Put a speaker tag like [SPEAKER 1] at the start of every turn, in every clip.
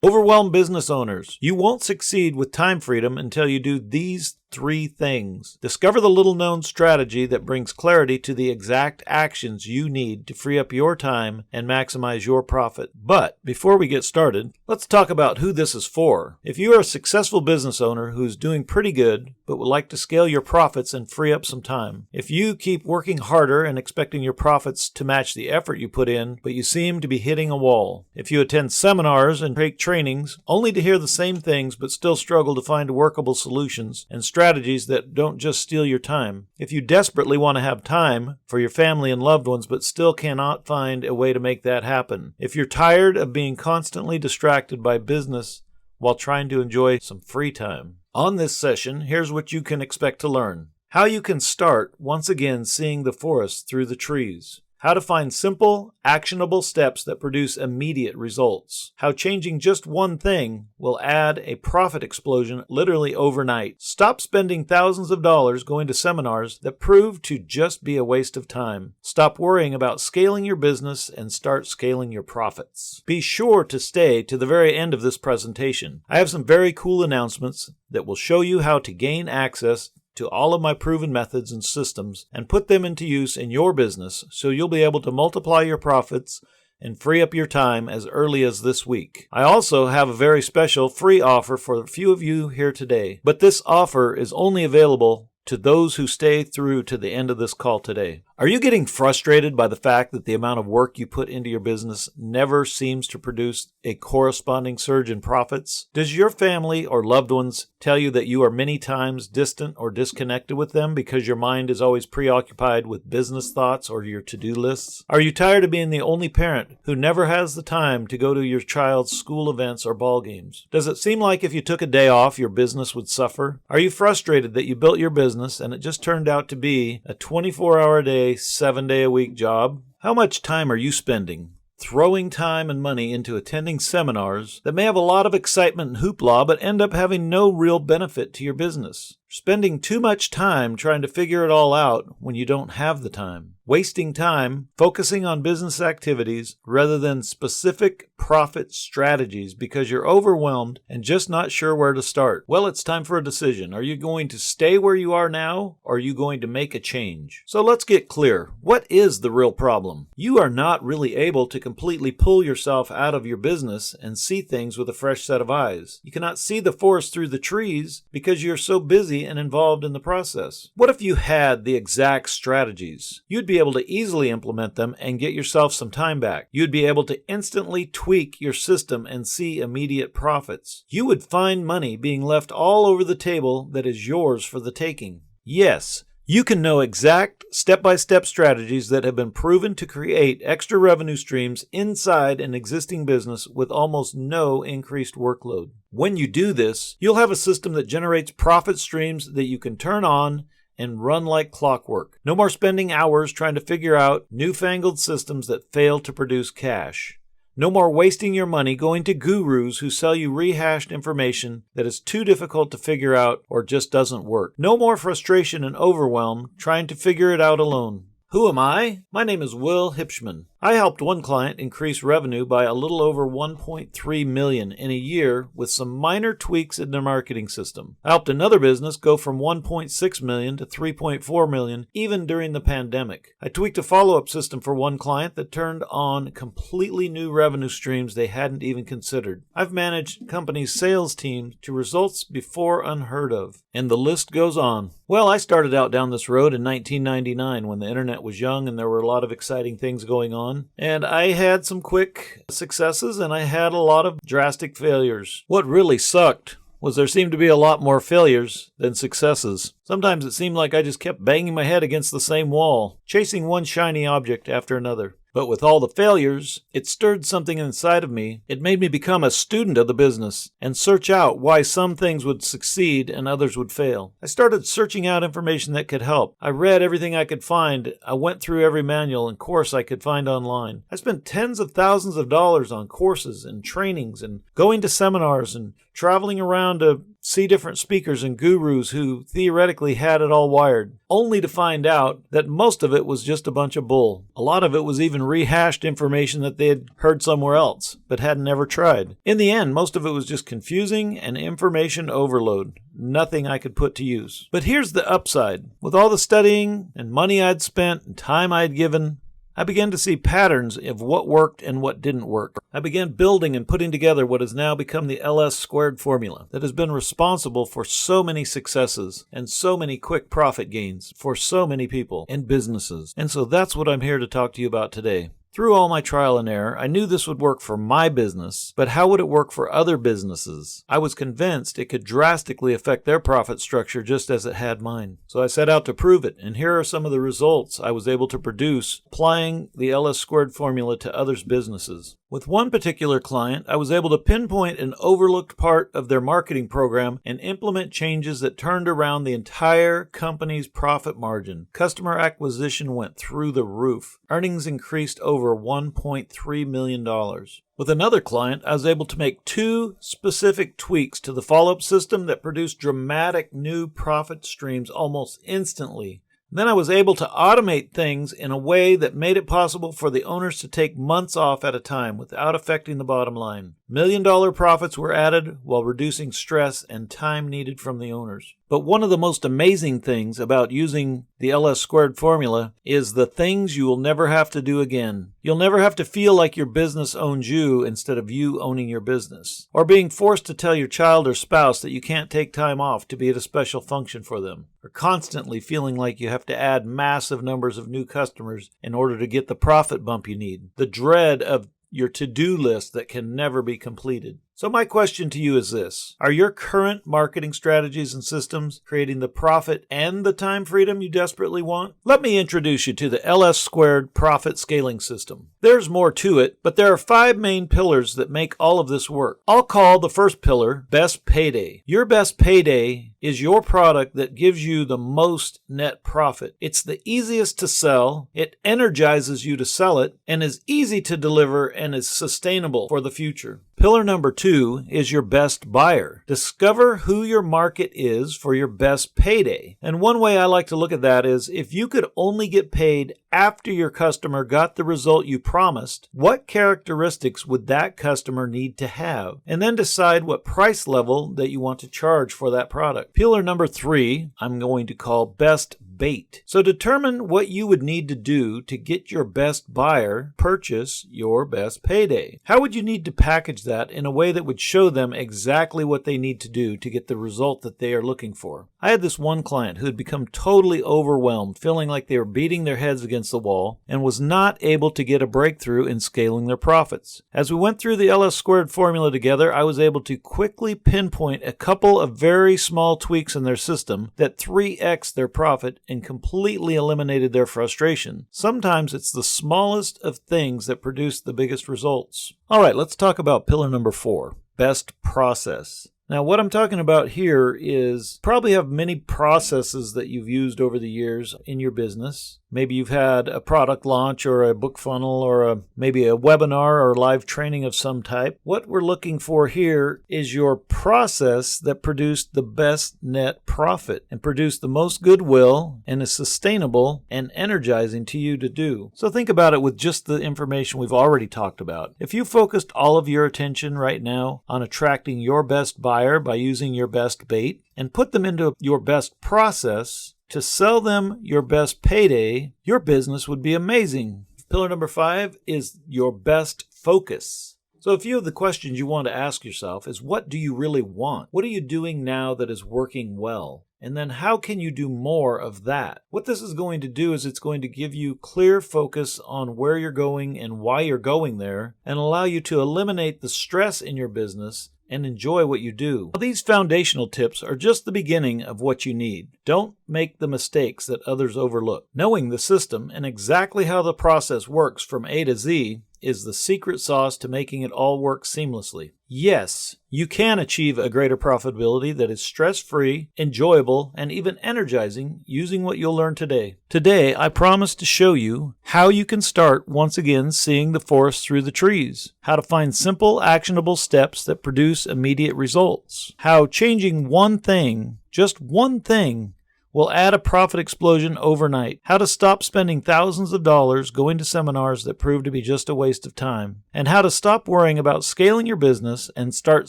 [SPEAKER 1] Overwhelmed business owners, you won't succeed with time freedom until you do these 3 things. Discover the little-known strategy that brings clarity to the exact actions you need to free up your time and maximize your profit. But before we get started, let's talk about who this is for. If you are a successful business owner who's doing pretty good but would like to scale your profits and free up some time, if you keep working harder and expecting your profits to match the effort you put in, but you seem to be hitting a wall, if you attend seminars and take trainings only to hear the same things but still struggle to find workable solutions and strategies that don't just steal your time, if you desperately want to have time for your family and loved ones but still cannot find a way to make that happen, if you're tired of being constantly distracted by business while trying to enjoy some free time. On this session, here's what you can expect to learn. How you can start once again seeing the forest through the trees. How to find simple, actionable steps that produce immediate results. How changing just one thing will add a profit explosion literally overnight. Stop spending thousands of dollars going to seminars that prove to just be a waste of time. Stop worrying about scaling your business and start scaling your profits. Be sure to stay to the very end of this presentation. I have some very cool announcements that will show you how to gain access to all of my proven methods and systems and put them into use in your business so you'll be able to multiply your profits and free up your time as early as this week. I also have a very special free offer for a few of you here today, but this offer is only available to those who stay through to the end of this call today. Are you getting frustrated by the fact that the amount of work you put into your business never seems to produce a corresponding surge in profits? Does your family or loved ones tell you that you are many times distant or disconnected with them because your mind is always preoccupied with business thoughts or your to-do lists? Are you tired of being the only parent who never has the time to go to your child's school events or ball games? Does it seem like if you took a day off, your business would suffer? Are you frustrated that you built your business and it just turned out to be a 24-hour-a-day, 7-day-a-week job? How much time are you spending throwing time and money into attending seminars that may have a lot of excitement and hoopla but end up having no real benefit to your business? Spending too much time trying to figure it all out when you don't have the time. Wasting time focusing on business activities rather than specific profit strategies because you're overwhelmed and just not sure where to start. Well, it's time for a decision. Are you going to stay where you are now, or are you going to make a change? So let's get clear. What is the real problem? You are not really able to completely pull yourself out of your business and see things with a fresh set of eyes. You cannot see the forest through the trees because you're so busy and involved in the process. What if you had the exact strategies? You'd be able to easily implement them and get yourself some time back. You'd be able to instantly tweak your system and see immediate profits. You would find money being left all over the table that is yours for the taking. Yes, you can know exact step-by-step strategies that have been proven to create extra revenue streams inside an existing business with almost no increased workload. When you do this, you'll have a system that generates profit streams that you can turn on and run like clockwork. No more spending hours trying to figure out newfangled systems that fail to produce cash. No more wasting your money going to gurus who sell you rehashed information that is too difficult to figure out or just doesn't work. No more frustration and overwhelm trying to figure it out alone. Who am I? My name is Will Hipschman. I helped one client increase revenue by a little over $1.3 million in a year with some minor tweaks in their marketing system. I helped another business go from $1.6 million to $3.4 million even during the pandemic. I tweaked a follow-up system for one client that turned on completely new revenue streams they hadn't even considered. I've managed companies' sales teams to results before unheard of, and the list goes on. Well, I started out down this road in 1999 when the internet was young and there were a lot of exciting things going on. And I had some quick successes and I had a lot of drastic failures. What really sucked was there seemed to be a lot more failures than successes. Sometimes it seemed like I just kept banging my head against the same wall, chasing one shiny object after another. But with all the failures, it stirred something inside of me. It made me become a student of the business and search out why some things would succeed and others would fail. I started searching out information that could help. I read everything I could find. I went through every manual and course I could find online. I spent tens of thousands of dollars on courses and trainings and going to seminars and traveling around to see different speakers and gurus who theoretically had it all wired, only to find out that most of it was just a bunch of bull. A lot of it was even rehashed information that they had heard somewhere else, but hadn't ever tried. In the end, most of it was just confusing and information overload. Nothing I could put to use. But here's the upside. With all the studying and money I'd spent and time I'd given, I began to see patterns of what worked and what didn't work. I began building and putting together what has now become the LS squared formula that has been responsible for so many successes and so many quick profit gains for so many people and businesses. And so that's what I'm here to talk to you about today. Through all my trial and error, I knew this would work for my business, but how would it work for other businesses? I was convinced it could drastically affect their profit structure just as it had mine. So I set out to prove it, and here are some of the results I was able to produce applying the LS squared formula to others' businesses. With one particular client, I was able to pinpoint an overlooked part of their marketing program and implement changes that turned around the entire company's profit margin. Customer acquisition went through the roof. Earnings increased over $1.3 million. With another client, I was able to make 2 specific tweaks to the follow-up system that produced dramatic new profit streams almost instantly. Then I was able to automate things in a way that made it possible for the owners to take months off at a time without affecting the bottom line. $1 million profits were added while reducing stress and time needed from the owners. But one of the most amazing things about using the LS squared formula is the things you will never have to do again. You'll never have to feel like your business owns you instead of you owning your business, or being forced to tell your child or spouse that you can't take time off to be at a special function for them, or constantly feeling like you have to add massive numbers of new customers in order to get the profit bump you need. The dread of your to-do list that can never be completed. So my question to you is this: are your current marketing strategies and systems creating the profit and the time freedom you desperately want? Let me introduce you to the LS squared profit scaling system. There's more to it, but there are 5 main pillars that make all of this work. I'll call the first pillar Best Payday. Your best payday is your product that gives you the most net profit. It's the easiest to sell, it energizes you to sell it, and is easy to deliver and is sustainable for the future. Pillar number 2 is your best buyer. Discover who your market is for your best payday. And one way I like to look at that is if you could only get paid after your customer got the result you promised, what characteristics would that customer need to have? And then decide what price level that you want to charge for that product. Pillar number 3, I'm going to call best bait. So determine what you would need to do to get your best buyer purchase your best payday. How would you need to package that in a way that would show them exactly what they need to do to get the result that they are looking for? I had this one client who had become totally overwhelmed, feeling like they were beating their heads against the wall and was not able to get a breakthrough in scaling their profits. As we went through the LS squared formula together, I was able to quickly pinpoint a couple of very small tweaks in their system that 3x their profit and completely eliminated their frustration. Sometimes it's the smallest of things that produce the biggest results. All right, let's talk about pillar number 4, best process. Now, what I'm talking about here is probably have many processes that you've used over the years in your business. Maybe you've had a product launch or a book funnel or maybe a webinar or live training of some type. What we're looking for here is your process that produced the best net profit and produced the most goodwill and is sustainable and energizing to you to do. So think about it with just the information we've already talked about. If you focused all of your attention right now on attracting your best buyer by using your best bait and put them into your best process to sell them your best payday, your business would be amazing. Pillar number 5 is your best focus. So a few of the questions you want to ask yourself is, what do you really want? What are you doing now that is working well? And then how can you do more of that? What this is going to do is it's going to give you clear focus on where you're going and why you're going there and allow you to eliminate the stress in your business and enjoy what you do. These foundational tips are just the beginning of what you need. Don't make the mistakes that others overlook. Knowing the system and exactly how the process works from A to Z is the secret sauce to making it all work seamlessly. Yes, you can achieve a greater profitability that is stress-free, enjoyable, and even energizing using what you'll learn today. Today, I promise to show you how you can start once again seeing the forest through the trees, how to find simple, actionable steps that produce immediate results, how changing one thing, just one thing, will add a profit explosion overnight, how to stop spending thousands of dollars going to seminars that prove to be just a waste of time, and how to stop worrying about scaling your business and start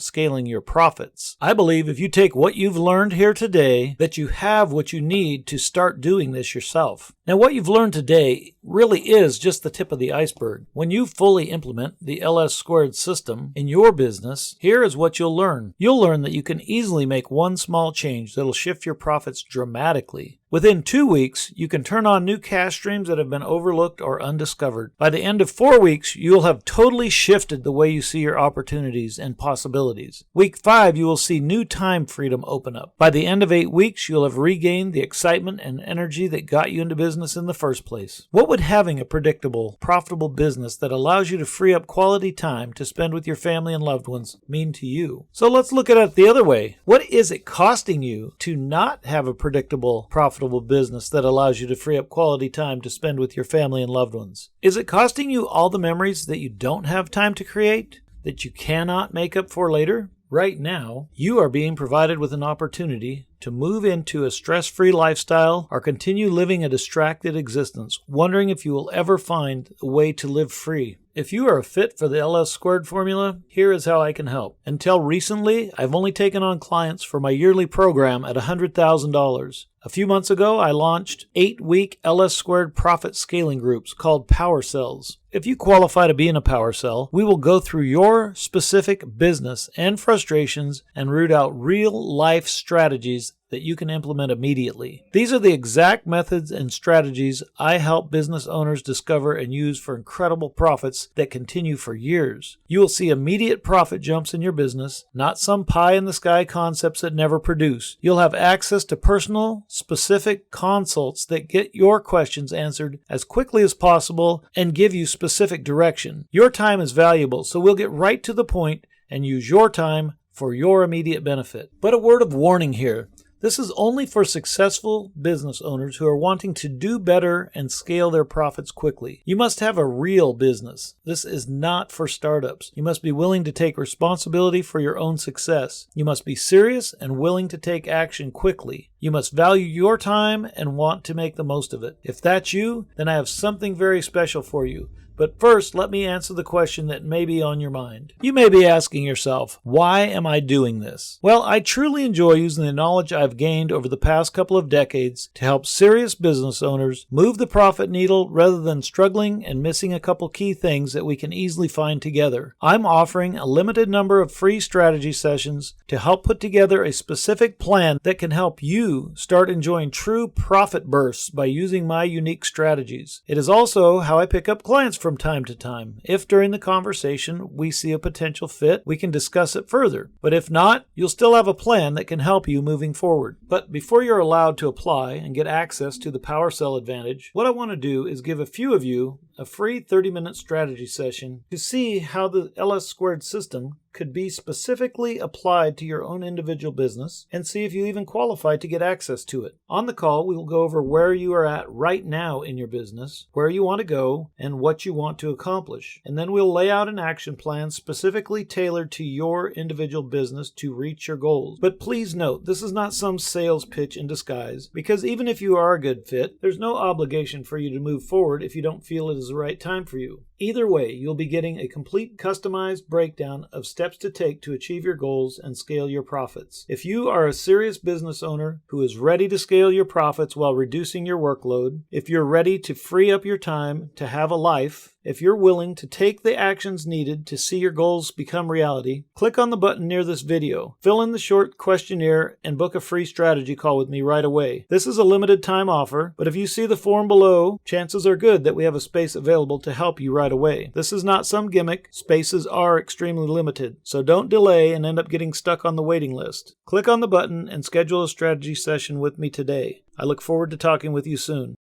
[SPEAKER 1] scaling your profits. I believe if you take what you've learned here today, that you have what you need to start doing this yourself. Now, what you've learned today really is just the tip of the iceberg. When you fully implement the LS squared system in your business, here is what you'll learn. You'll learn that you can easily make one small change that'll shift your profits dramatically. Within 2 weeks, you can turn on new cash streams that have been overlooked or undiscovered. By the end of 4 weeks, you'll have totally shifted the way you see your opportunities and possibilities. Week 5, you will see new time freedom open up. By the end of 8 weeks, you'll have regained the excitement and energy that got you into business in the first place. What would having a predictable, profitable business that allows you to free up quality time to spend with your family and loved ones mean to you? So let's look at it the other way. What is it costing you to not have a predictable, profitable business that allows you to free up quality time to spend with your family and loved ones? Is it costing you all the memories that you don't have time to create, that you cannot make up for later? Right now, you are being provided with an opportunity to move into a stress-free lifestyle or continue living a distracted existence, wondering if you will ever find a way to live free. If you are a fit for the LS squared formula, here is how I can help. Until recently, I've only taken on clients for my yearly program at $100,000. A few months ago, I launched 8-week LS squared profit scaling groups called Power Cells. If you qualify to be in a Power Cell, we will go through your specific business and frustrations and root out real-life strategies that you can implement immediately. These are the exact methods and strategies I help business owners discover and use for incredible profits that continue for years. You will see immediate profit jumps in your business, not some pie-in-the-sky concepts that never produce. You'll have access to personal, specific consults that get your questions answered as quickly as possible and give you specific direction. Your time is valuable, so we'll get right to the point and use your time for your immediate benefit. But a word of warning here. This is only for successful business owners who are wanting to do better and scale their profits quickly. You must have a real business. This is not for startups. You must be willing to take responsibility for your own success. You must be serious and willing to take action quickly. You must value your time and want to make the most of it. If that's you, then I have something very special for you. But first, let me answer the question that may be on your mind. You may be asking yourself, why am I doing this? Well, I truly enjoy using the knowledge I've gained over the past couple of decades to help serious business owners move the profit needle rather than struggling and missing a couple key things that we can easily find together. I'm offering a limited number of free strategy sessions to help put together a specific plan that can help you start enjoying true profit bursts by using my unique strategies. It is also how I pick up clients from time to time. If during the conversation we see a potential fit, we can discuss it further. But if not, you'll still have a plan that can help you moving forward. But before you're allowed to apply and get access to the Power Cell Advantage, what I want to do is give a few of you a free 30-minute strategy session to see how the LS squared system could be specifically applied to your own individual business and see if you even qualify to get access to it. On the call, we will go over where you are at right now in your business, where you want to go, and what you want to accomplish. And then we'll lay out an action plan specifically tailored to your individual business to reach your goals. But please note, this is not some sales pitch in disguise, because even if you are a good fit, there's no obligation for you to move forward if you don't feel it is the right time for you. Either way, you'll be getting a complete customized breakdown of steps to take to achieve your goals and scale your profits. If you are a serious business owner who is ready to scale your profits while reducing your workload, if you're ready to free up your time to have a life, if you're willing to take the actions needed to see your goals become reality, click on the button near this video, fill in the short questionnaire, and book a free strategy call with me right away. This is a limited time offer, but if you see the form below, chances are good that we have a space available to help you right away. This is not some gimmick. Spaces are extremely limited, so don't delay and end up getting stuck on the waiting list. Click on the button and schedule a strategy session with me today. I look forward to talking with you soon.